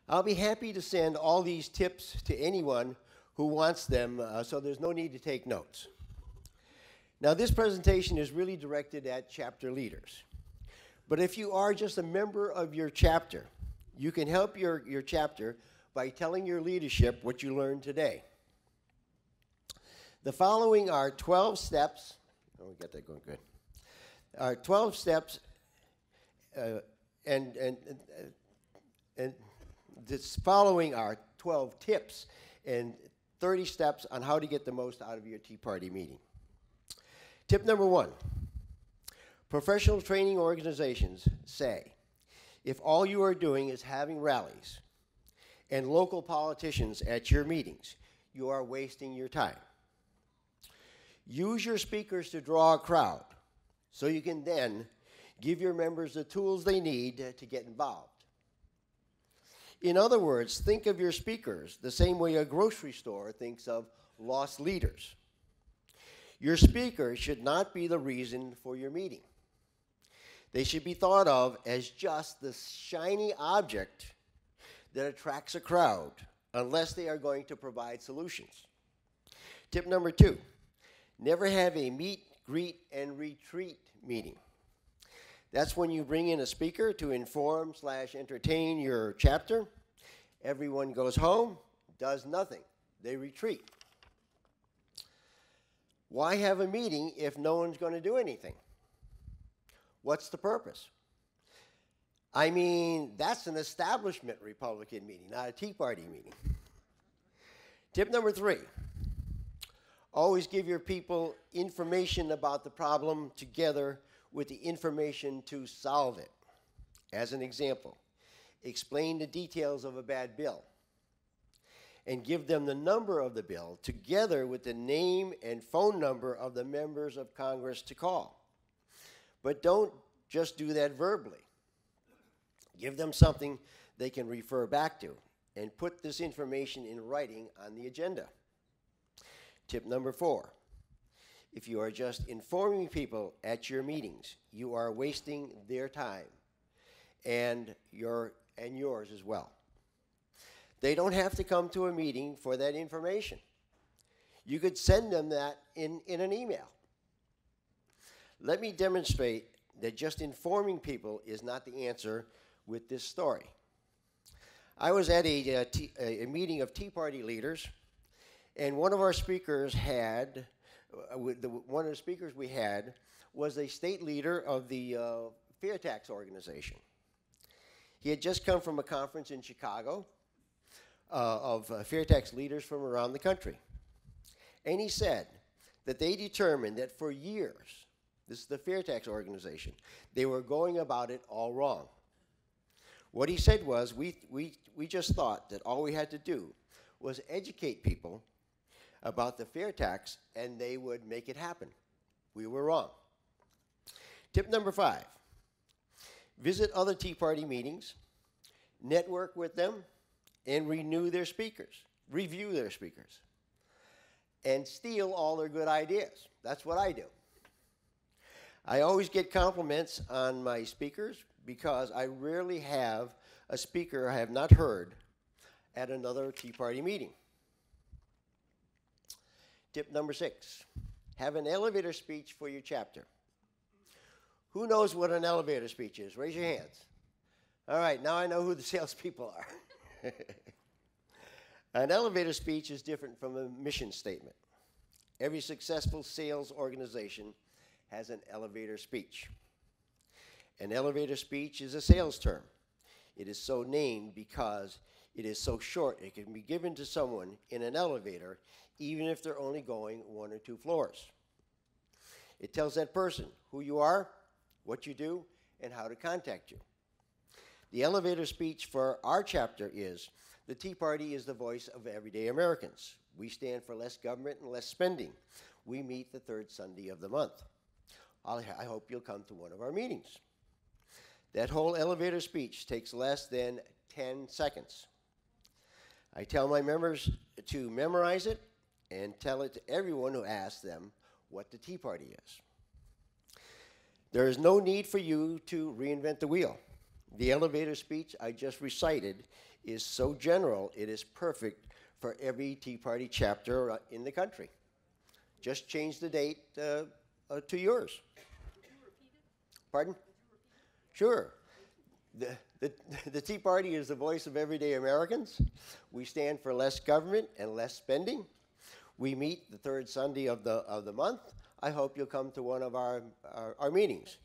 I'll be happy to send all these tips to anyone who wants them, so there's no need to take notes. Now, this presentation is really directed at chapter leaders. But if you are just a member of your chapter, you can help your chapter by telling your leadership what you learned today. The following are 12 steps. Oh, we got that going good. 12 steps, and this following are 12 tips and 30 steps on how to get the most out of your Tea Party meeting. Tip number 1. Professional training organizations say, if all you are doing is having rallies and local politicians at your meetings, you are wasting your time. Use your speakers to draw a crowd so you can then give your members the tools they need to get involved. In other words, think of your speakers the same way a grocery store thinks of lost leaders. Your speakers should not be the reason for your meeting. They should be thought of as just the shiny object that attracts a crowd, unless they are going to provide solutions. Tip number 2, never have a meet, greet, and retreat meeting. That's when you bring in a speaker to inform/entertain your chapter. Everyone goes home, does nothing. They retreat. Why have a meeting if no one's going to do anything? What's the purpose? I mean, that's an establishment Republican meeting, not a Tea Party meeting. Tip number 3, always give your people information about the problem together with the information to solve it. As an example, explain the details of a bad bill and give them the number of the bill together with the name and phone number of the members of Congress to call. But don't just do that verbally. Give them something they can refer back to and put this information in writing on the agenda. Tip number 4, if you are just informing people at your meetings, you are wasting their time and yours as well. They don't have to come to a meeting for that information. You could send them that in an email. Let me demonstrate that just informing people is not the answer with this story. I was at a meeting of Tea Party leaders, and one of our speakers one of the speakers we had was a state leader of the fair tax organization. He had just come from a conference in Chicago of fair tax leaders from around the country. And he said that they determined that for years, this is the fair tax organization, they were going about it all wrong. What he said was, we just thought that all we had to do was educate people about the fair tax and they would make it happen. We were wrong. Tip number 5, visit other Tea Party meetings, network with them, and review their speakers, and steal all their good ideas. That's what I do. I always get compliments on my speakers because I rarely have a speaker I have not heard at another Tea Party meeting. Tip number 6, have an elevator speech for your chapter. Who knows what an elevator speech is? Raise your hands. All right, now I know who the salespeople are. An elevator speech is different from a mission statement. Every successful sales organization has an elevator speech. An elevator speech is a sales term. It is so named because it is so short it can be given to someone in an elevator even if they're only going 1 or 2 floors. It tells that person who you are, what you do, and how to contact you. The elevator speech for our chapter is, the Tea Party is the voice of everyday Americans. We stand for less government and less spending. We meet the 3rd Sunday of the month. I hope you'll come to one of our meetings. That whole elevator speech takes less than 10 seconds. I tell my members to memorize it and tell it to everyone who asks them what the Tea Party is. There is no need for you to reinvent the wheel. The elevator speech I just recited is so general, it is perfect for every Tea Party chapter in the country. Just change the date to yours. Pardon? Sure. The Tea Party is the voice of everyday Americans. We stand for less government and less spending. We meet the third Sunday of the month. I hope you'll come to one of our meetings.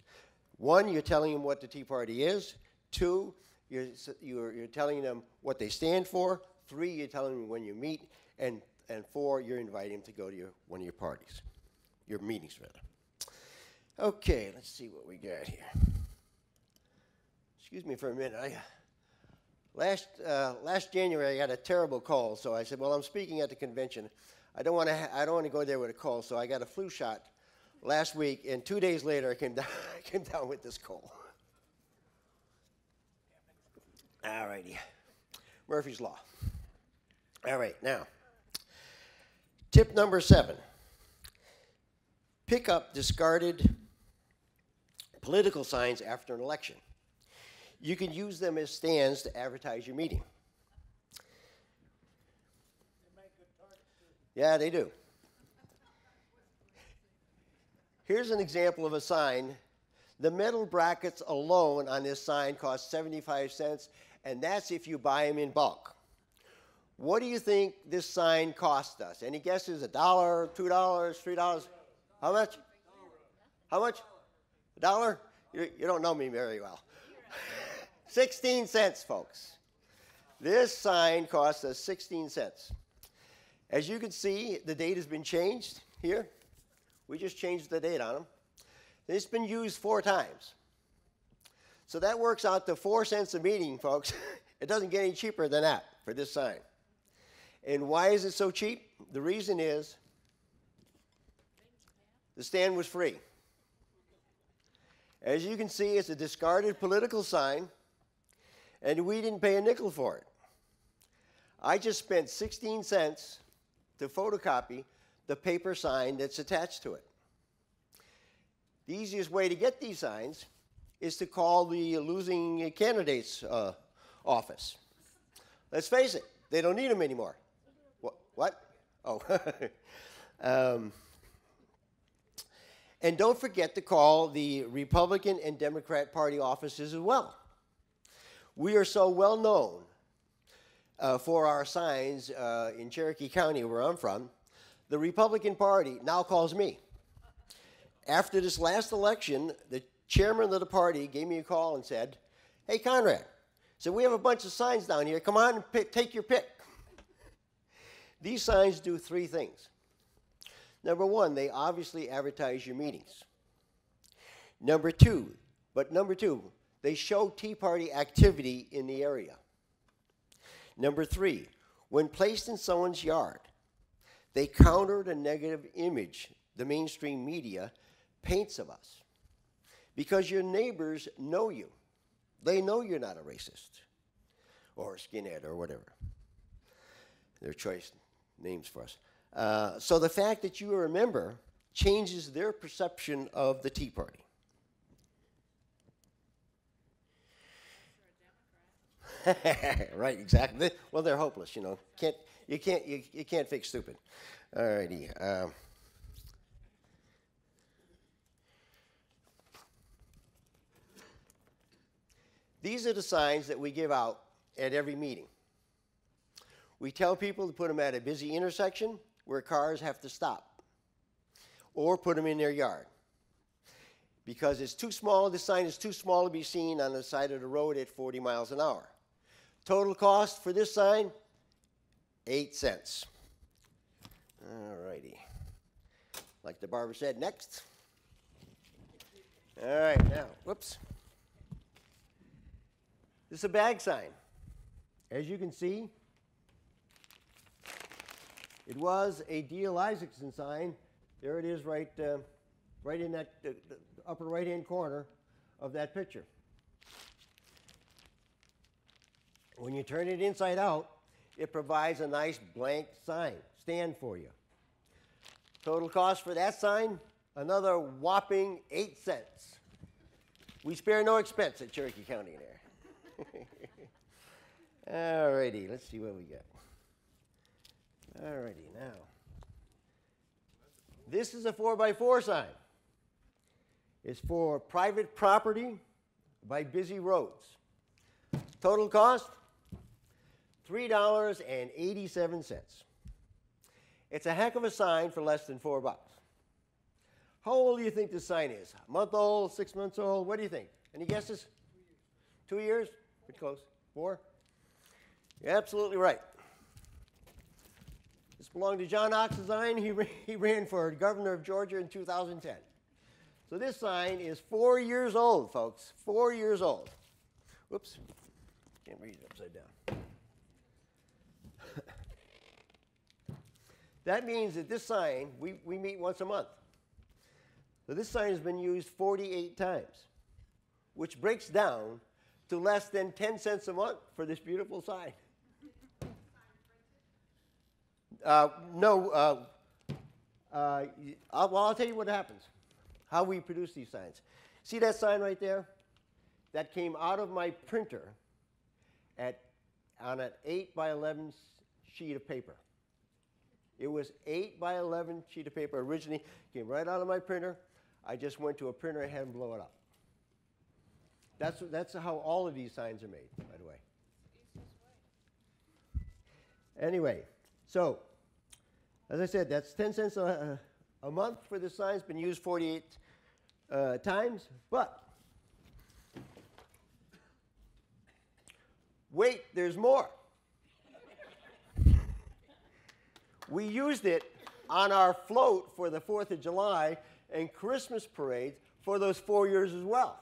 One, you're telling them what the Tea Party is. Two, you're telling them what they stand for. Three, you're telling them when you meet. And four, you're inviting them to go to one of your parties, your meetings, rather. Okay, let's see what we got here. Excuse me for a minute. Last January, I had a terrible cold, so I said, well, I'm speaking at the convention. I don't want to go there with a cold, so I got a flu shot last week, and 2 days later, I came down with this cold. All righty. Murphy's Law. All right, now, tip number 7. Pick up discarded political signs after an election. You can use them as stands to advertise your meeting. They make good targets too. Yeah, they do. Here's an example of a sign. The metal brackets alone on this sign cost 75 cents, and that's if you buy them in bulk. What do you think this sign cost us? Any guesses? $1, $2, $3? How much? How much? $1? You don't know me very well. 16 cents, folks. This sign cost us 16 cents. As you can see, the date has been changed here. We just changed the date on them. It's been used 4 times. So that works out to 4 cents a meeting, folks. It doesn't get any cheaper than that for this sign. And why is it so cheap? The reason is the stand was free. As you can see, it's a discarded political sign, and we didn't pay a nickel for it. I just spent 16 cents to photocopy the paper sign that's attached to it. The easiest way to get these signs is to call the losing candidate's office. Let's face it, they don't need them anymore. What? Oh. And don't forget to call the Republican and Democrat Party offices as well. We are so well known for our signs in Cherokee County, where I'm from. The Republican Party now calls me. After this last election, the chairman of the party gave me a call and said, hey, Conrad, so we have a bunch of signs down here. Come on and take your pick. These signs do 3 things. Number 1, they obviously advertise your meetings. Number 2, they show Tea Party activity in the area. Number 3, when placed in someone's yard, they counter the negative image the mainstream media paints of us. Because your neighbors know you. They know you're not a racist or a skinhead or whatever. Their choice names for us. So the fact that you are a member changes their perception of the Tea Party. Right, exactly. Well, they're hopeless, you know. You can't fix stupid. All righty. These are the signs that we give out at every meeting. We tell people to put them at a busy intersection where cars have to stop, or put them in their yard. Because it's too small, this sign is too small to be seen on the side of the road at 40 miles an hour. Total cost for this sign, 8 cents. All righty. Like the barber said, next. All right, now, whoops. This is a bag sign. As you can see, it was a D.L. Isaacson sign. There it is right in that upper right-hand corner of that picture. When you turn it inside out, it provides a nice blank sign, stand for you. Total cost for that sign, another whopping 8 cents. We spare no expense at Cherokee County there. All righty, let's see what we got. All righty, now. This is a 4x4 sign. It's for private property by busy roads. Total cost, $3.87. It's a heck of a sign for less than $4. How old do you think this sign is? A month old, 6 months old? What do you think? Any guesses? 2 years? Pretty close. 4? You're absolutely right. This belonged to John Oxenstein. He ran for governor of Georgia in 2010. So this sign is 4 years old, folks. 4 years old. Whoops. Can't read it upside down. That means that this sign, we meet once a month. So this sign has been used 48 times, which breaks down to less than 10 cents a month for this beautiful sign. No. I'll tell you what happens, how we produce these signs. See that sign right there? That came out of my printer on an 8x11 sheet of paper. It was 8x11 sheet of paper originally. Came right out of my printer. I just went to a printer and had them blow it up. That's how all of these signs are made, by the way. Anyway, so as I said, that's 10 cents a month for this sign. It's been used 48 times, but wait, there's more. We used it on our float for the 4th of July and Christmas parades for those 4 years as well.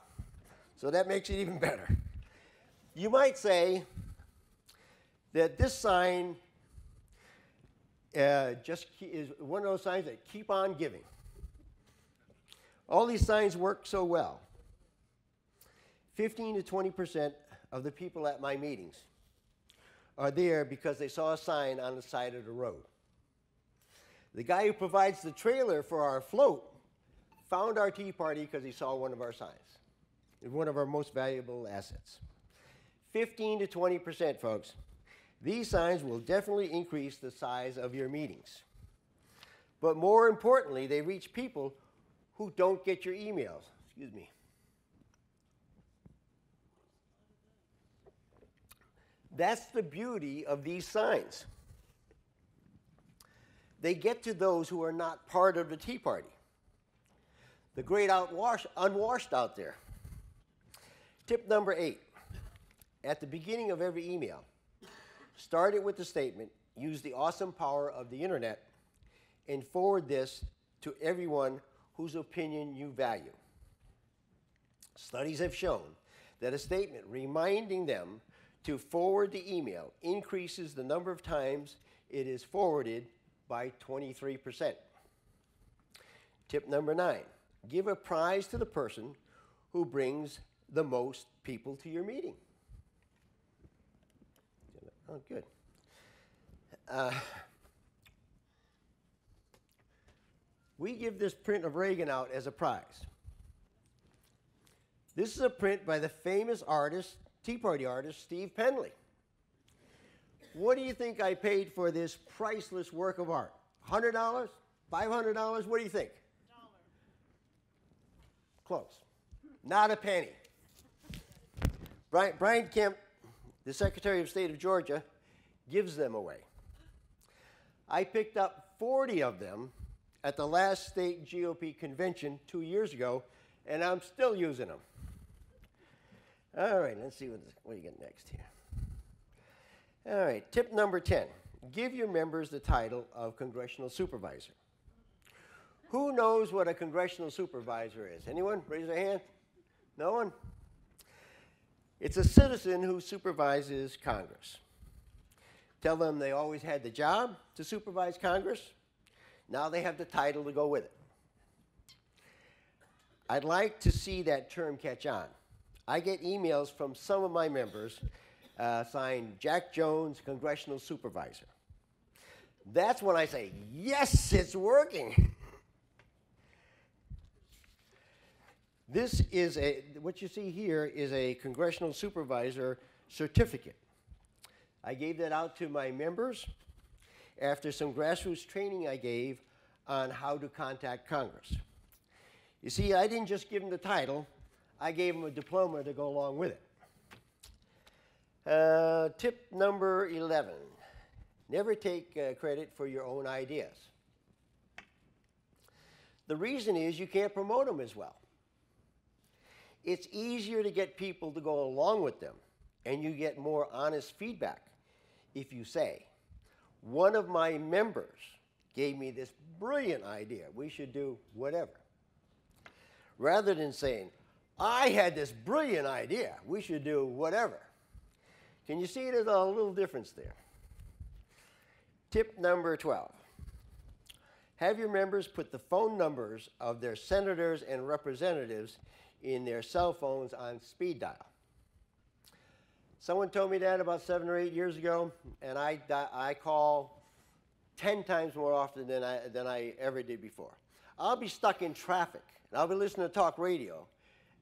So that makes it even better. You might say that this sign just is one of those signs that keep on giving. All these signs work so well. 15 to 20% of the people at my meetings are there because they saw a sign on the side of the road. The guy who provides the trailer for our float found our tea party because he saw one of our signs. It's one of our most valuable assets. 15 to 20%, folks. These signs will definitely increase the size of your meetings. But more importantly, they reach people who don't get your emails. Excuse me. That's the beauty of these signs. They get to those who are not part of the Tea Party. The great unwashed out there. Tip number 8. At the beginning of every email, start it with the statement, use the awesome power of the internet, and forward this to everyone whose opinion you value. Studies have shown that a statement reminding them to forward the email increases the number of times it is forwarded by 23%. Tip number 9, give a prize to the person who brings the most people to your meeting. Oh, good. We give this print of Reagan out as a prize. This is a print by the famous artist, Tea Party artist, Steve Penley. What do you think I paid for this priceless work of art? $100? $500? What do you think? Close. Not a penny. Brian Kemp, the Secretary of State of Georgia, gives them away. I picked up 40 of them at the last state GOP convention 2 years ago, and I'm still using them. All right, let's see what do you get next here. All right, tip number 10. Give your members the title of congressional supervisor. Who knows what a congressional supervisor is? Anyone? Raise their hand. No one? It's a citizen who supervises Congress. Tell them they always had the job to supervise Congress. Now they have the title to go with it. I'd like to see that term catch on. I get emails from some of my members signed Jack Jones, Congressional Supervisor. That's when I say, yes, it's working. This is what you see here is a congressional supervisor certificate. I gave that out to my members after some grassroots training I gave on how to contact Congress. You see, I didn't just give them the title, I gave them a diploma to go along with it. Tip number 11, never take credit for your own ideas. The reason is you can't promote them as well. It's easier to get people to go along with them, and you get more honest feedback if you say, one of my members gave me this brilliant idea, we should do whatever. Rather than saying, I had this brilliant idea, we should do whatever. Can you see there's a little difference there? Tip number 12. Have your members put the phone numbers of their senators and representatives in their cell phones on speed dial. Someone told me that about 7 or 8 years ago, and I call 10 times more often than I ever did before. I'll be stuck in traffic, and I'll be listening to talk radio,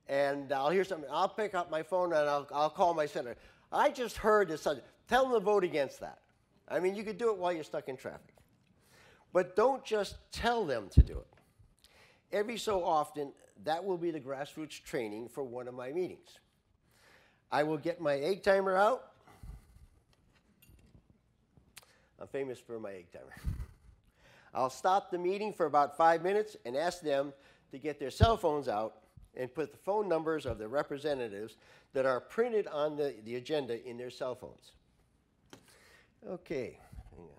and I'll hear something. I'll pick up my phone, and I'll call my senator. I just heard this subject. Tell them to vote against that. I mean, you could do it while you're stuck in traffic. But don't just tell them to do it. Every so often, that will be the grassroots training for one of my meetings. I will get my egg timer out. I'm famous for my egg timer. I'll stop the meeting for about 5 minutes and ask them to get their cell phones out and put the phone numbers of the representatives that are printed on the agenda in their cell phones. Okay, hang on.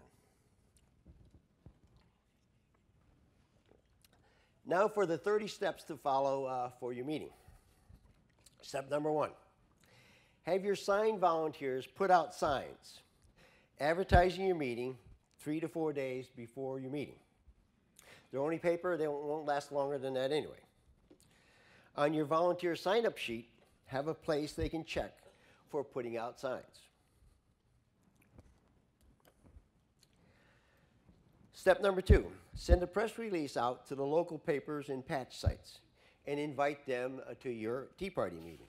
Now for the 30 steps to follow for your meeting. Step number 1, have your sign volunteers put out signs advertising your meeting 3 to 4 days before your meeting. They're only paper, they won't last longer than that anyway. On your volunteer sign-up sheet, have a place they can check for putting out signs. Step number 2, send a press release out to the local papers and patch sites and invite them to your Tea Party meeting.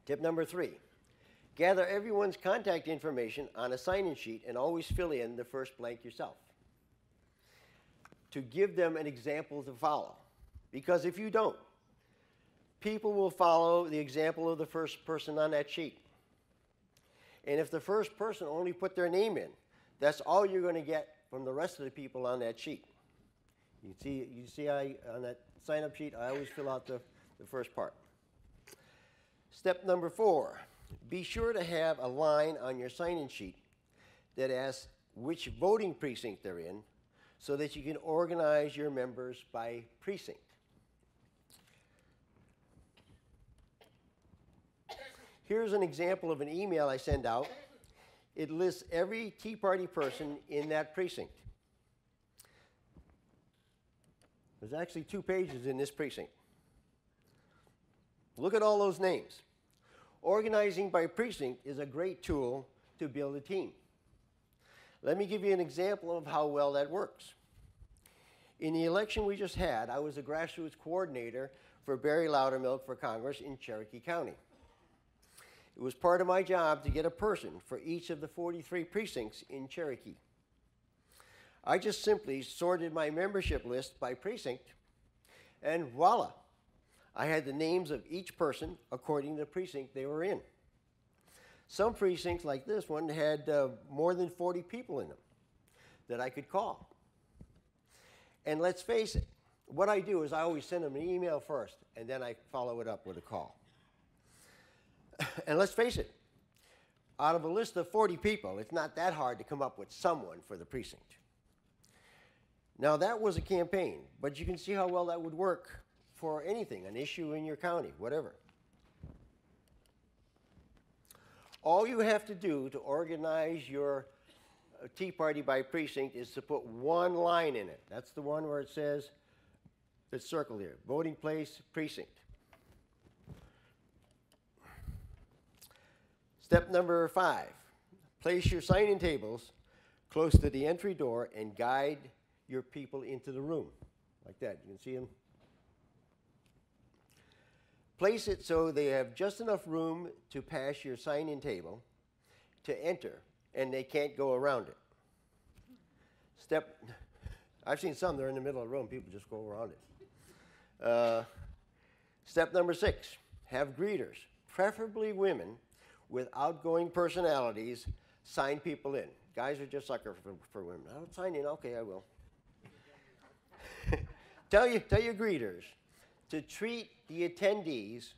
Tip number 3, gather everyone's contact information on a sign-in sheet and always fill in the first blank yourself to give them an example to follow. Because if you don't, people will follow the example of the first person on that sheet. And if the first person only put their name in, that's all you're going to get from the rest of the people on that sheet. You see on that sign-up sheet, I always fill out the first part. Step number 4, be sure to have a line on your sign-in sheet that asks which voting precinct they're in so that you can organize your members by precinct. Here's an example of an email I send out. It lists every Tea Party person in that precinct. There's actually 2 pages in this precinct. Look at all those names. Organizing by precinct is a great tool to build a team. Let me give you an example of how well that works. In the election we just had, I was a grassroots coordinator for Barry Loudermilk for Congress in Cherokee County. It was part of my job to get a person for each of the 43 precincts in Cherokee. I just simply sorted my membership list by precinct, and voila, I had the names of each person according to the precinct they were in. Some precincts, like this one, had more than 40 people in them that I could call. And let's face it, what I do is I always send them an email first, and then I follow it up with a call. And let's face it, out of a list of 40 people, it's not that hard to come up with someone for the precinct. Now, that was a campaign, but you can see how well that would work for anything, an issue in your county, whatever. All you have to do to organize your Tea Party by precinct is to put one line in it. That's the one where it says, it's circled here, voting place, precinct. Step number 5, place your sign-in tables close to the entry door and guide your people into the room, like that. You can see them. Place it so they have just enough room to pass your sign-in table to enter, and they can't go around it. I've seen some, they're in the middle of the room, people just go around it. Step number 6, have greeters, preferably women with outgoing personalities, sign people in. Guys are just sucker for women. I'll sign in, okay, I will. Tell your greeters to treat the attendees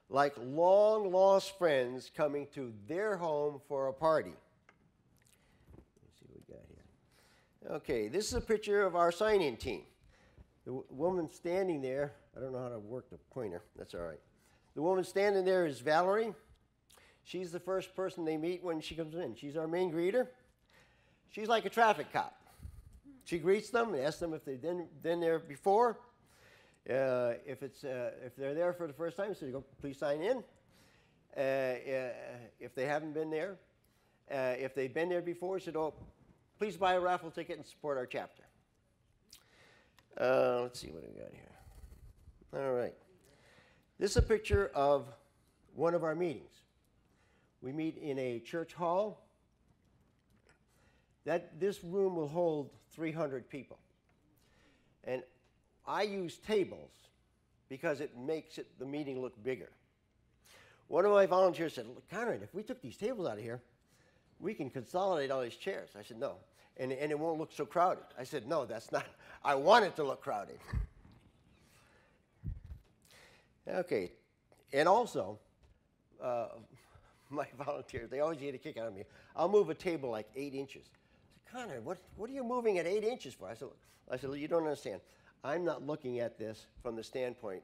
like long-lost friends coming to their home for a party. Let's see what we got here. Okay, this is a picture of our sign-in team. The woman standing there, I don't know how to work the pointer, that's all right. The woman standing there is Valerie. She's the first person they meet when she comes in. She's our main greeter. She's like a traffic cop. She greets them and asks them if they've been there before. If they're there for the first time, so you go, please sign in. If they haven't been there, if they've been there before, so oh, please buy a raffle ticket and support our chapter. Let's see what we got here. All right. This is a picture of one of our meetings. We meet in a church hall. This room will hold 300 people. And I use tables because it makes the meeting look bigger. One of my volunteers said, look, Conrad, if we took these tables out of here, we can consolidate all these chairs. I said, no, and it won't look so crowded. I said, no, that's not, I want it to look crowded. Okay, and also, my volunteers, they always get a kick out of me. I'll move a table like 8 inches. I said, Conrad, what are you moving at 8 inches for? I said, you don't understand. I'm not looking at this from the standpoint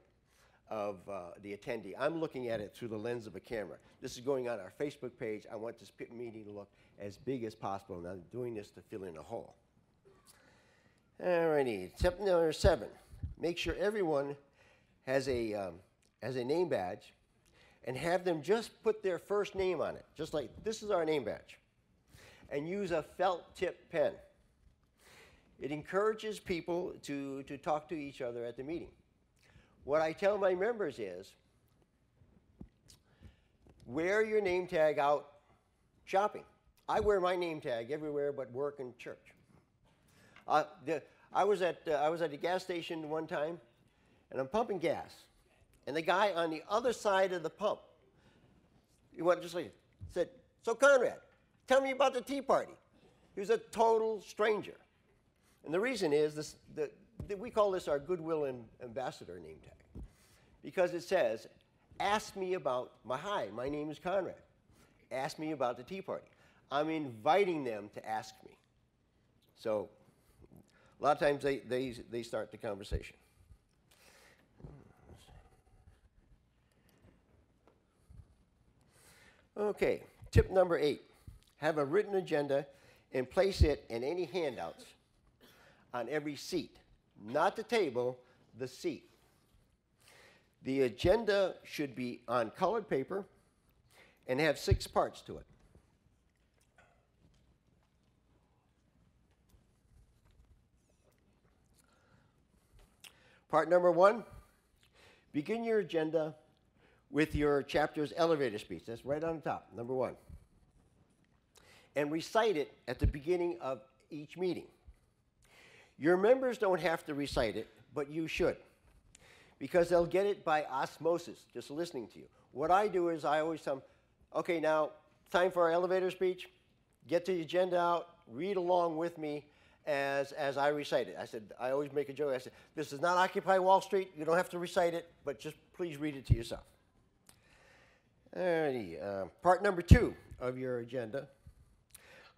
of the attendee. I'm looking at it through the lens of a camera. This is going on our Facebook page. I want this meeting to look as big as possible, and I'm doing this to fill in a hole. All righty, step number 7. Make sure everyone has a name badge, and have them just put their first name on it, just like this is our name badge, and use a felt tip pen. It encourages people to talk to each other at the meeting. What I tell my members is, wear your name tag out shopping. I wear my name tag everywhere but work and church. I was at a gas station one time, and I'm pumping gas. And the guy on the other side of the pump, he went just like, said, so Conrad, tell me about the Tea Party. He was a total stranger. And the reason is, we call this our Goodwill Ambassador name tag. Because it says, ask me about, my name is Conrad. Ask me about the Tea Party. I'm inviting them to ask me. So a lot of times they start the conversation. Okay, tip number 8. Have a written agenda and place it in any handouts on every seat. Not the table, the seat. The agenda should be on colored paper and have 6 parts to it. Part number 1, begin your agenda with your chapter's elevator speech. That's right on the top, number 1. And recite it at the beginning of each meeting. Your members don't have to recite it, but you should, because they'll get it by osmosis, just listening to you. What I do is I always tell them, okay, now, time for our elevator speech. Get the agenda out, read along with me as I recite it. I always make a joke. I said, this is not Occupy Wall Street. You don't have to recite it, but just please read it to yourself. Alrighty, part number 2 of your agenda.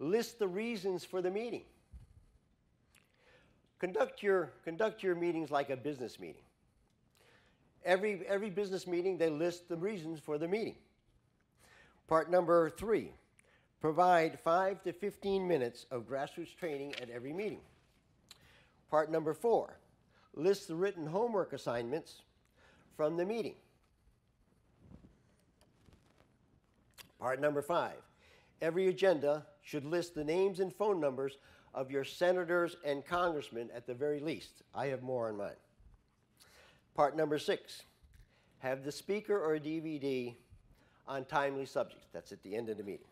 List the reasons for the meeting. Conduct your meetings like a business meeting. Every business meeting, they list the reasons for the meeting. Part number 3, provide 5 to 15 minutes of grassroots training at every meeting. Part number 4, list the written homework assignments from the meeting. Part number 5, every agenda should list the names and phone numbers of your senators and congressmen at the very least. I have more on mine. Part number 6, have the speaker or DVD on timely subjects. That's at the end of the meeting.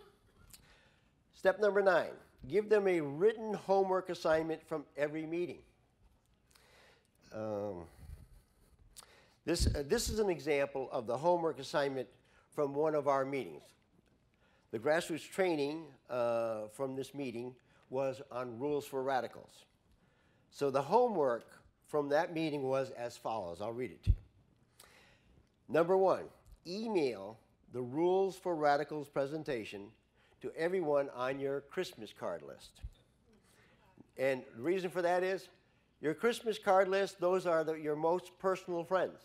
Step number 9, give them a written homework assignment from every meeting. This is an example of the homework assignment from one of our meetings. The grassroots training from this meeting was on rules for radicals. So the homework from that meeting was as follows. I'll read it to you. Number 1, email the rules for radicals presentation to everyone on your Christmas card list. And the reason for that is your Christmas card list, those are your most personal friends.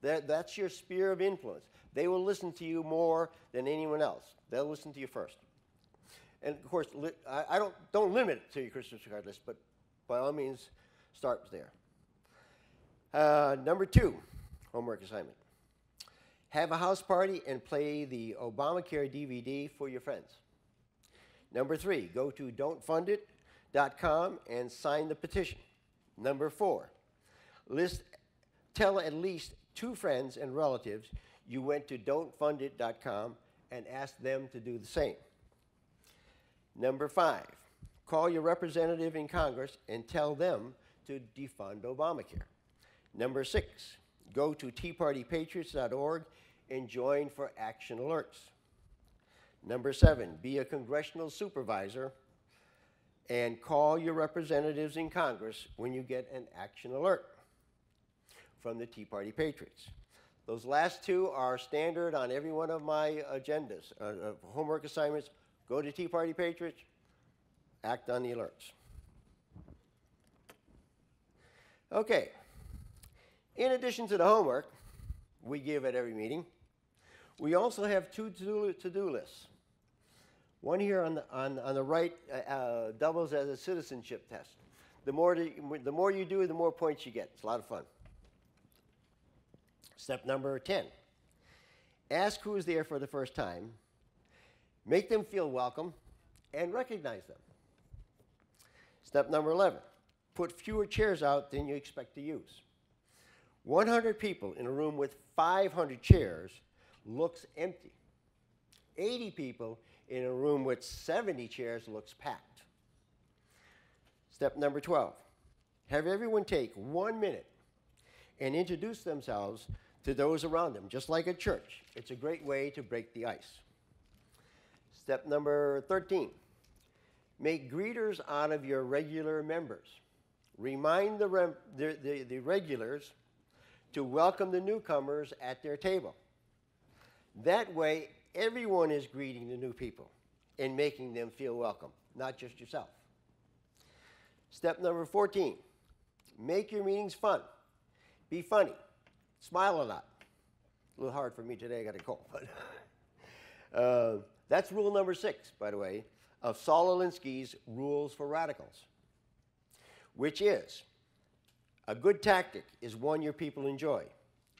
That's your sphere of influence. They will listen to you more than anyone else. They'll listen to you first. And of course, I don't limit it to your Christmas card list, but by all means, start there. Number 2, homework assignment. Have a house party and play the Obamacare DVD for your friends. Number 3, go to don'tfundit.com and sign the petition. Number 4, tell at least 2 friends and relatives you went to don'tfundit.com and ask them to do the same. Number 5, call your representative in Congress and tell them to defund Obamacare. Number 6, go to teapartypatriots.org and join for action alerts. Number 7, be a congressional supervisor and call your representatives in Congress when you get an action alert from the Tea Party Patriots. Those last 2 are standard on every one of my agendas, homework assignments. Go to Tea Party Patriots, act on the alerts. Okay. In addition to the homework we give at every meeting, we also have 2 to-do lists. One here on the right doubles as a citizenship test. The more you do, the more points you get. It's a lot of fun. Step number 10, ask who is there for the first time, make them feel welcome, and recognize them. Step number 11, put fewer chairs out than you expect to use. 100 people in a room with 500 chairs looks empty. 80 people in a room with 70 chairs looks packed. Step number 12, have everyone take 1 minute and introduce themselves to those around them, just like a church. It's a great way to break the ice. Step number 13, make greeters out of your regular members. Remind the regulars to welcome the newcomers at their table. That way, everyone is greeting the new people and making them feel welcome, not just yourself. Step number 14, make your meetings fun. Be funny. Smile a lot. A little hard for me today, I got a cold. But that's rule number 6, by the way, of Saul Alinsky's Rules for Radicals, which is a good tactic is one your people enjoy.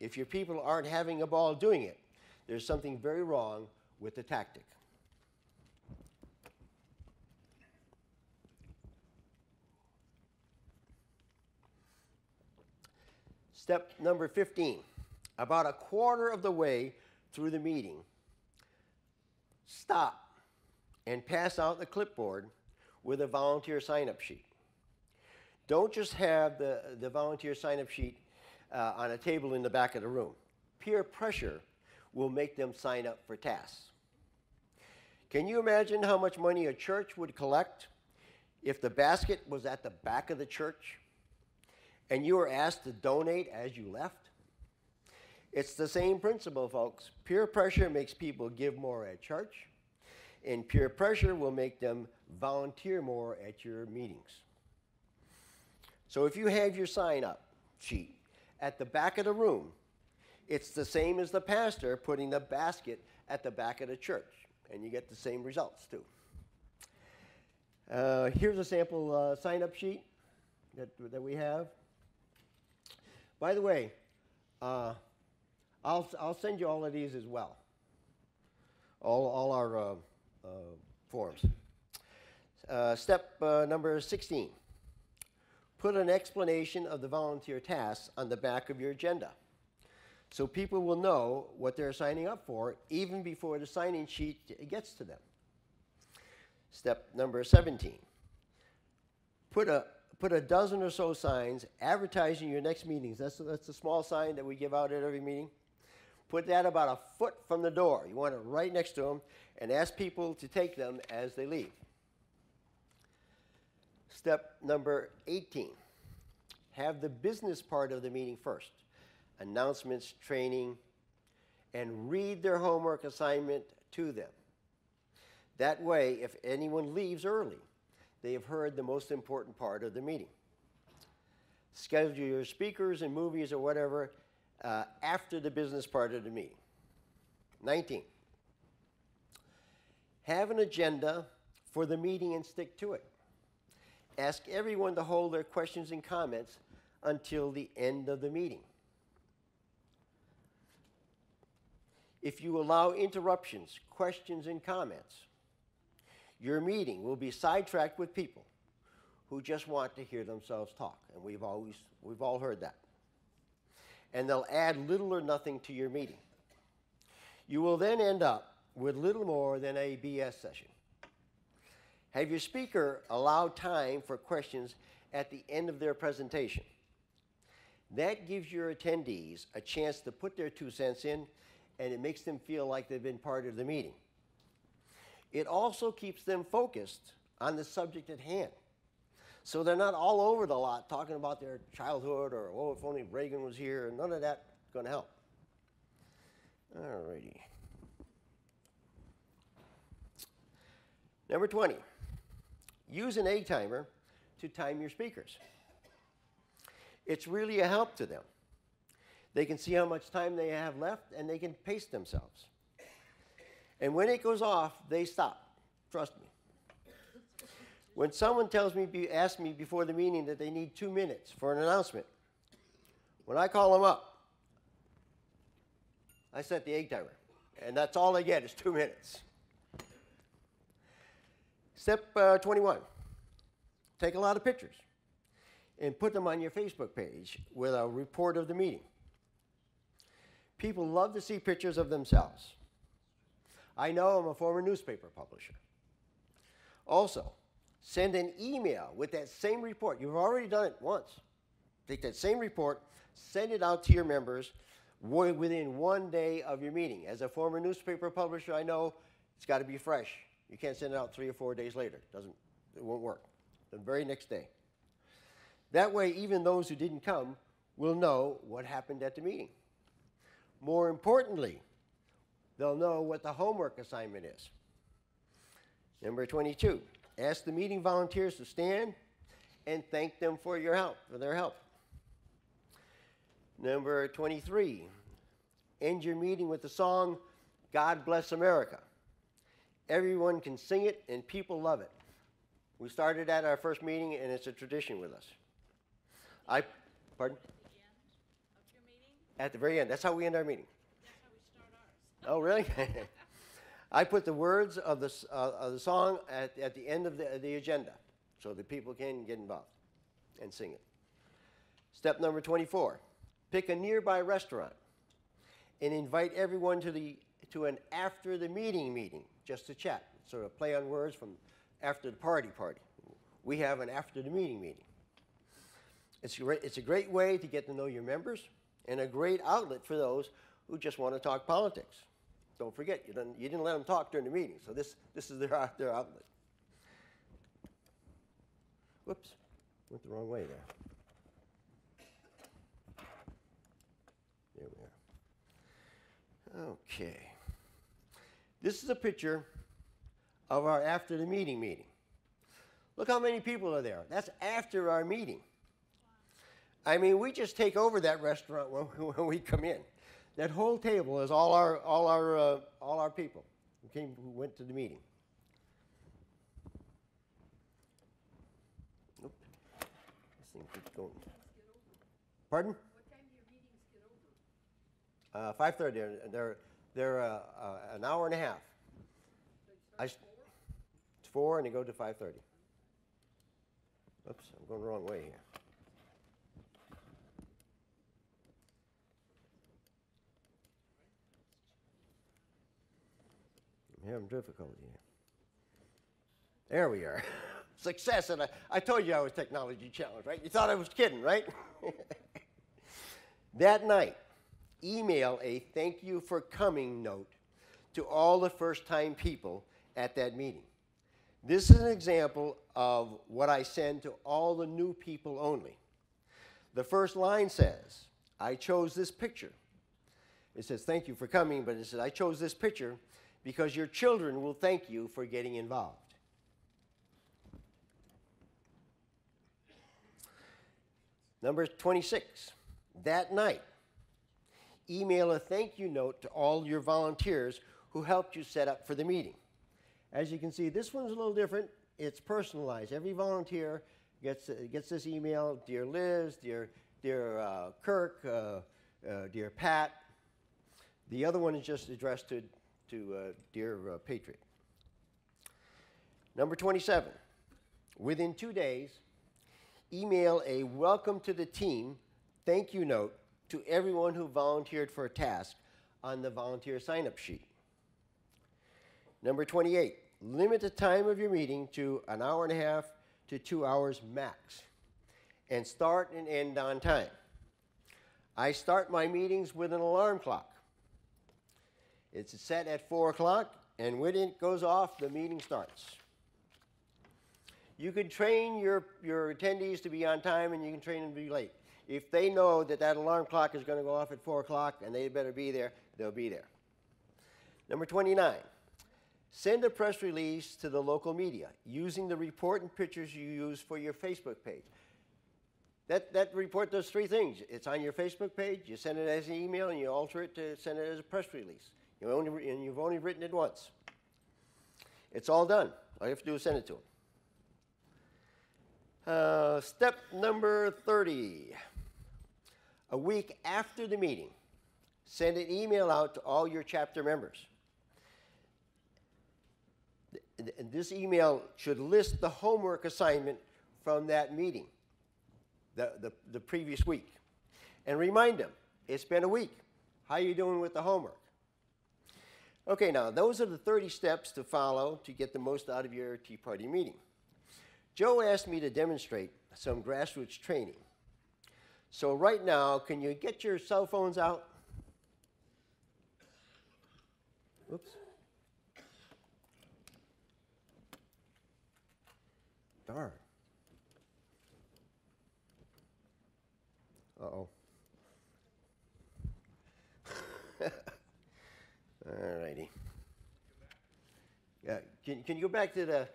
If your people aren't having a ball doing it, there's something very wrong with the tactic. Step number 15, about a quarter of the way through the meeting, stop and pass out the clipboard with a volunteer sign-up sheet. Don't just have the volunteer sign-up sheet on a table in the back of the room. Peer pressure will make them sign up for tasks. Can you imagine how much money a church would collect if the basket was at the back of the church and you were asked to donate as you left? It's the same principle, folks. Peer pressure makes people give more at church, and peer pressure will make them volunteer more at your meetings. So if you have your sign-up sheet at the back of the room, it's the same as the pastor putting the basket at the back of the church, and you get the same results too. Here's a sample sign-up sheet that we have. By the way, I'll send you all of these as well. All our forms. Step number 16. Put an explanation of the volunteer tasks on the back of your agenda, so people will know what they're signing up for even before the sign-in sheet gets to them. Step number 17. Put a dozen or so signs advertising your next meetings. That's a small sign that we give out at every meeting. Put that about a foot from the door. You want it right next to them, and ask people to take them as they leave. Step number 18. Have the business part of the meeting first. Announcements, training, and read their homework assignment to them. That way, if anyone leaves early, they have heard the most important part of the meeting. Schedule your speakers and movies or whatever after the business part of the meeting. 19. Have an agenda for the meeting and stick to it. Ask everyone to hold their questions and comments until the end of the meeting. If you allow interruptions, questions, and comments, your meeting will be sidetracked with people who just want to hear themselves talk. And we've all heard that. And they'll add little or nothing to your meeting. You will then end up with little more than a BS session. Have your speaker allow time for questions at the end of their presentation. That gives your attendees a chance to put their 2 cents in, and it makes them feel like they've been part of the meeting. It also keeps them focused on the subject at hand. So they're not all over the lot talking about their childhood or, oh, if only Reagan was here, and none of that's going to help. All righty. Number 20. Use an egg timer to time your speakers. It's really a help to them. They can see how much time they have left, and they can pace themselves. And when it goes off, they stop. Trust me. When someone asks me before the meeting that they need 2 minutes for an announcement, when I call them up, I set the egg timer, and that's all they get is 2 minutes. Step 21. Take a lot of pictures and put them on your Facebook page with a report of the meeting. People love to see pictures of themselves. I know, I'm a former newspaper publisher. Also, send an email with that same report. You've already done it once. Take that same report, send it out to your members within 1 day of your meeting. As a former newspaper publisher, I know it's got to be fresh. You can't send it out 3 or 4 days later. It won't work. The very next day. That way, even those who didn't come will know what happened at the meeting. More importantly, they'll know what the homework assignment is. Number 22, ask the meeting volunteers to stand and thank them for their help. Number 23, end your meeting with the song, God Bless America. Everyone can sing it and people love it. We started at our first meeting and it's a tradition with us. Pardon? At the end of your meeting? At the very end. That's how we end our meeting. That's how we start ours. Oh, really? I put the words of the song at the end of the agenda so that people can get involved and sing it. Step number 24, pick a nearby restaurant and invite everyone to an after the meeting just to chat. Sort of play on words from after the party. We have an after the meeting. It's a great way to get to know your members and a great outlet for those who just want to talk politics. Don't forget, you didn't let them talk during the meeting, so this is their outlet. Whoops, went the wrong way there. There we are. Okay. This is a picture of our after the meeting. Look how many people are there. That's after our meeting. I mean, we just take over that restaurant when we come in. That whole table is all our people who went to the meeting. Oop. This thing keeps going. Pardon? What time do your meetings get over? 5:30. They're an hour and a half. They start at 4? It's 4 and they go to 5:30. Oops, I'm going the wrong way here. I'm having difficulty here. There we are. Success, and I told you I was technology challenged, right? You thought I was kidding, right? That night, email a thank you for coming note to all the first-time people at that meeting. This is an example of what I send to all the new people only. The first line says, I chose this picture. It says, thank you for coming, but it says, I chose this picture because your children will thank you for getting involved. Number 26, that night, email a thank you note to all your volunteers who helped you set up for the meeting. As you can see, this one's a little different. It's personalized. Every volunteer gets this email, dear Liz, dear Kirk, dear Pat. The other one is just addressed to dear Patriot. Number 27, within 2 days, email a welcome to the team thank you note to everyone who volunteered for a task on the volunteer sign-up sheet. Number 28, limit the time of your meeting to 1.5 hours to 2 hours max, and start and end on time. I start my meetings with an alarm clock. It's set at 4 o'clock, and when it goes off, the meeting starts. You can train your attendees to be on time, and you can train them to be late. If they know that that alarm clock is going to go off at 4 o'clock and they better be there, they'll be there. Number 29, send a press release to the local media using the report and pictures you use for your Facebook page. That report does 3 things. It's on your Facebook page, you send it as an email, and you alter it to send it as a press release. And you've only written it once. It's all done. All you have to do is send it to them. Step number 30. A week after the meeting, send an email out to all your chapter members. This email should list the homework assignment from that meeting, the previous week. And remind them, it's been a week. How are you doing with the homework? Okay, now those are the 30 steps to follow to get the most out of your Tea Party meeting. Joe asked me to demonstrate some grassroots training. So right now, can you get your cell phones out? Oops. Darn. Uh-oh. All righty. Yeah, can you go back to the...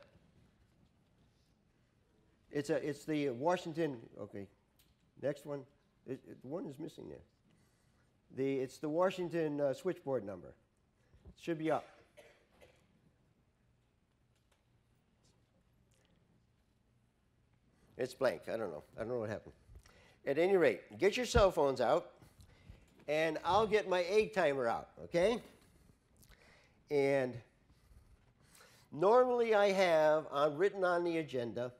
It's the Washington, okay. Next one, one is missing there. It's the Washington switchboard number. It should be up. It's blank, I don't know. I don't know what happened. At any rate, get your cell phones out, and I'll get my egg timer out, okay? And normally I have written on the agenda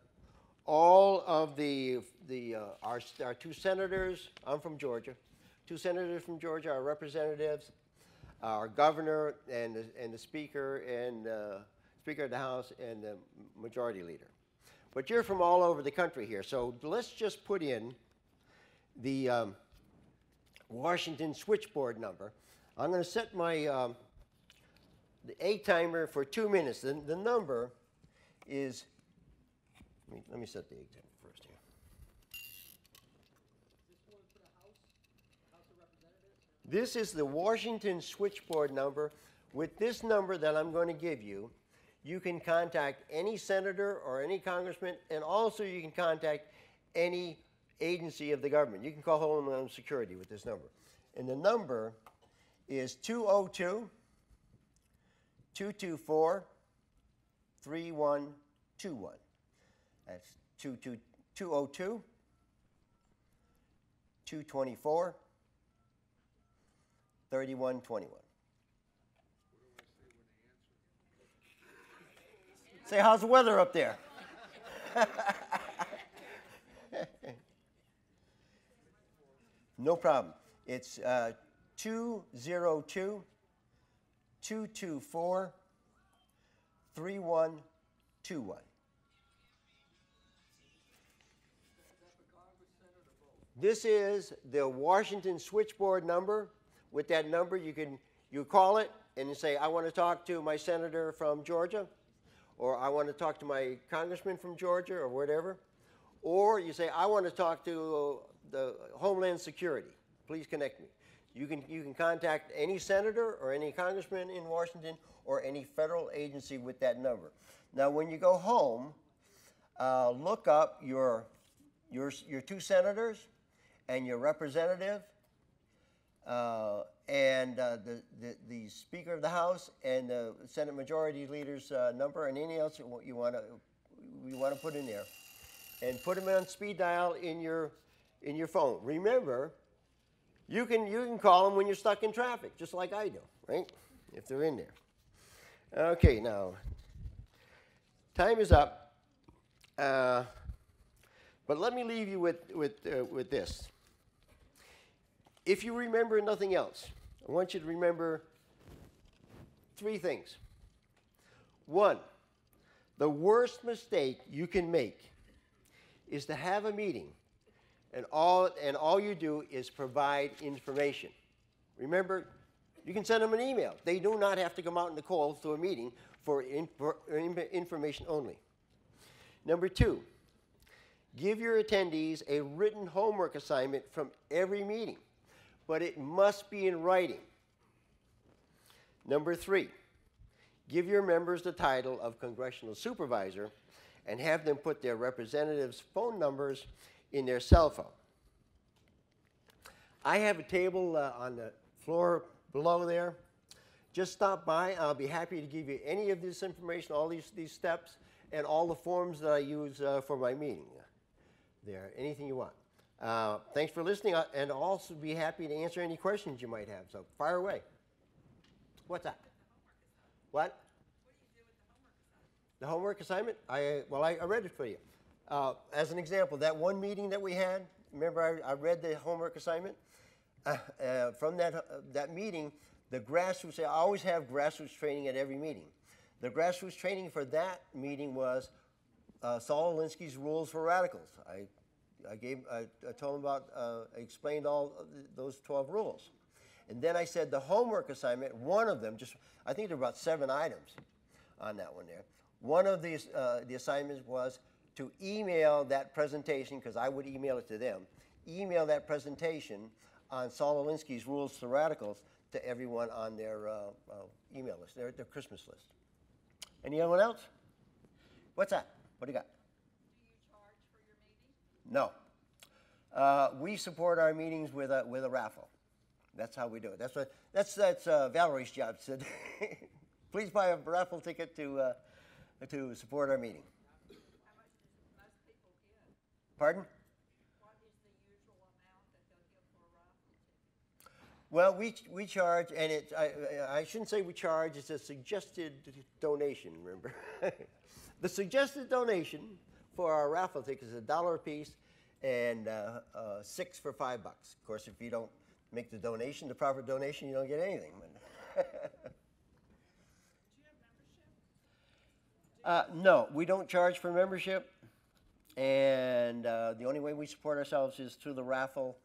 all of our 2 senators. I'm from Georgia. 2 senators from Georgia, our representatives, our governor, and the speaker, and Speaker of the House, and the majority leader. But you're from all over the country here, so let's just put in the Washington switchboard number. I'm going to set my the egg timer for 2 minutes. The number is, let me set the egg timer first here. This is the Washington switchboard number. With this number that I'm going to give you, you can contact any senator or any congressman, and also you can contact any agency of the government. You can call Homeland Security with this number. And the number is 202-224-3121. That's 202-224-3121. Say, how's the weather up there? No problem. It's 202-224-3121. This is the Washington switchboard number. With that number, you call it and you say, I want to talk to my senator from Georgia, or I want to talk to my congressman from Georgia, or whatever. Or you say, I want to talk to the Homeland Security. Please connect me. You can contact any senator or any congressman in Washington or any federal agency with that number. Now, when you go home, look up your two senators and your representative, and the Speaker of the House and the Senate Majority Leader's number, and anything else you want to put in there, and put them on speed dial in your phone. Remember, you can call them when you're stuck in traffic, just like I do, right? If they're in there. Okay, now time is up, but let me leave you with this. If you remember nothing else, I want you to remember three things. One, the worst mistake you can make is to have a meeting and all you do is provide information. Remember, you can send them an email. They do not have to come out in the cold to a meeting for information only. Number two, give your attendees a written homework assignment from every meeting, but it must be in writing. Number three, give your members the title of congressional supervisor and have them put their representatives' phone numbers in their cell phone. I have a table on the floor below there. Just stop by. I'll be happy to give you any of this information, all these steps, and all the forms that I use for my meeting. There, anything you want. Thanks for listening, and I'll also be happy to answer any questions you might have. So fire away. What's that? What? The homework assignment? I read it for you. As an example, that one meeting that we had, remember I read the homework assignment? From that meeting, the grassroots, I always have grassroots training at every meeting. The grassroots training for that meeting was Saul Alinsky's rules for radicals. I told him about, I explained all those 12 rules. And then I said the homework assignment, one of them, I think there were about 7 items on that one there. One of these, the assignments was to email that presentation, because I would email it to them, email that presentation on Saul Alinsky's rules for radicals to everyone on their email list, their Christmas list. Anyone else? What's that? What do you got? Do you charge for your meeting? We support our meetings with a raffle. That's how we do it. That's Valerie's job. Said, please buy a raffle ticket to support our meeting. How much does most people give? Pardon? What is the usual amount that they'll give for a raffle ticket? Well, we charge, and I shouldn't say we charge. It's a suggested donation. Remember, the suggested donation for our raffle ticket is $1 a piece, and 6 for $5. Of course, if you don't make the donation, the proper donation, you don't get anything. Do you have membership? No, we don't charge for membership, and the only way we support ourselves is through the raffle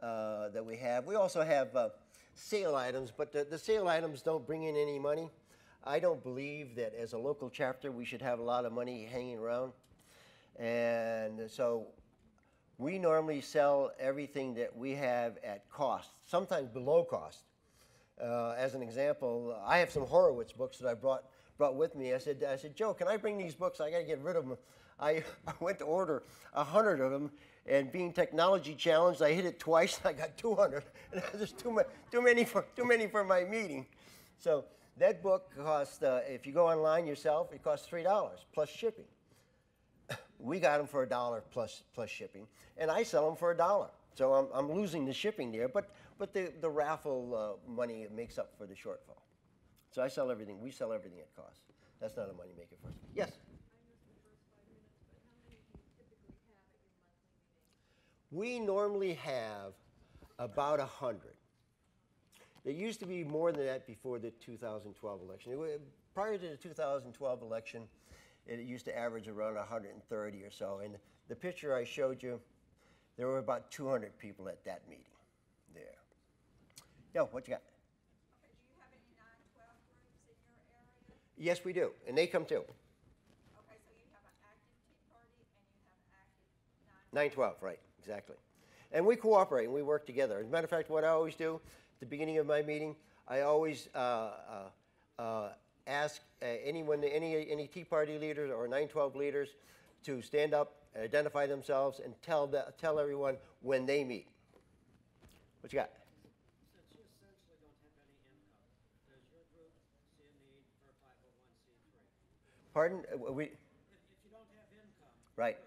that we have. We also have sale items, but the sale items don't bring in any money. I don't believe that as a local chapter we should have a lot of money hanging around, and so we normally sell everything that we have at cost, sometimes below cost. As an example, I have some Horowitz books that I brought with me. I said, Joe, can I bring these books? I got to get rid of them. I went to order 100 of them, and being technology challenged, I hit it twice, and I got 200. And there's too many for my meeting. So that book costs, if you go online yourself, it costs $3 plus shipping. We got them for $1 plus shipping, and I sell them for $1. So I'm losing the shipping there, but the raffle money makes up for the shortfall. So I sell everything. We sell everything at cost. That's not a money maker for us. Yes. We normally have About 100. There used to be more than that before the 2012 election. Prior to the 2012 election, it used to average around 130 or so. And the picture I showed you, there were about 200 people at that meeting there. Yo, what you got? Okay, do you have any 9/12 groups in your area? Yes, we do, and they come too. Okay, so you have an active Tea Party and you have an active 9/12. 9/12, right, exactly. And we cooperate and we work together. As a matter of fact, what I always do at the beginning of my meeting, I always ask any Tea Party leaders or 9/12 leaders to stand up, identify themselves, and tell everyone when they meet. What you got? Since you essentially don't have any income, does your group see a need for a 501c3? Pardon? If you don't have income, Right.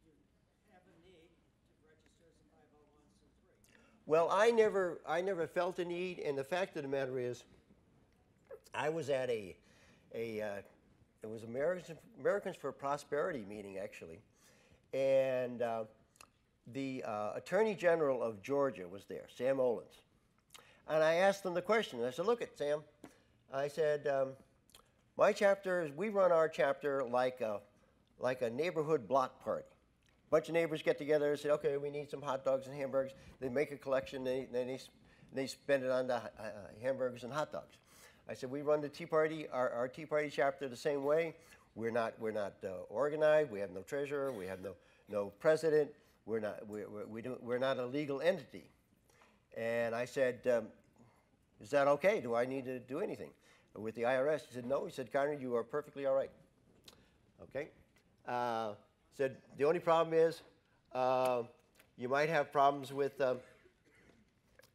you have a need to register as a 501c3. Well, I never felt a need, and the fact of the matter is, I was at it was Americans for Prosperity meeting actually, and the Attorney General of Georgia was there, Sam Olens, and I asked him the question. I said, "Look at Sam," I said, "my chapter we run our chapter like a neighborhood block party. A bunch of neighbors get together and say, okay, we need some hot dogs and hamburgers. They make a collection, they spend it on the hamburgers and hot dogs." I said, we run the Tea Party, our Tea Party chapter the same way. We're not organized. We have no treasurer. We have no president. We're not a legal entity. And I said, is that okay? Do I need to do anything with the IRS? He said, no. He said, Conrad, you are perfectly all right. Okay. Said the only problem is you might have problems with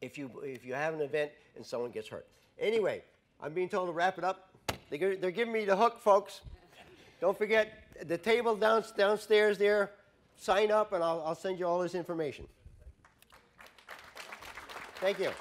if you have an event and someone gets hurt. Anyway, I'm being told to wrap it up. They're giving me the hook, folks. Don't forget the table downstairs there. Sign up, and I'll send you all this information. Thank you.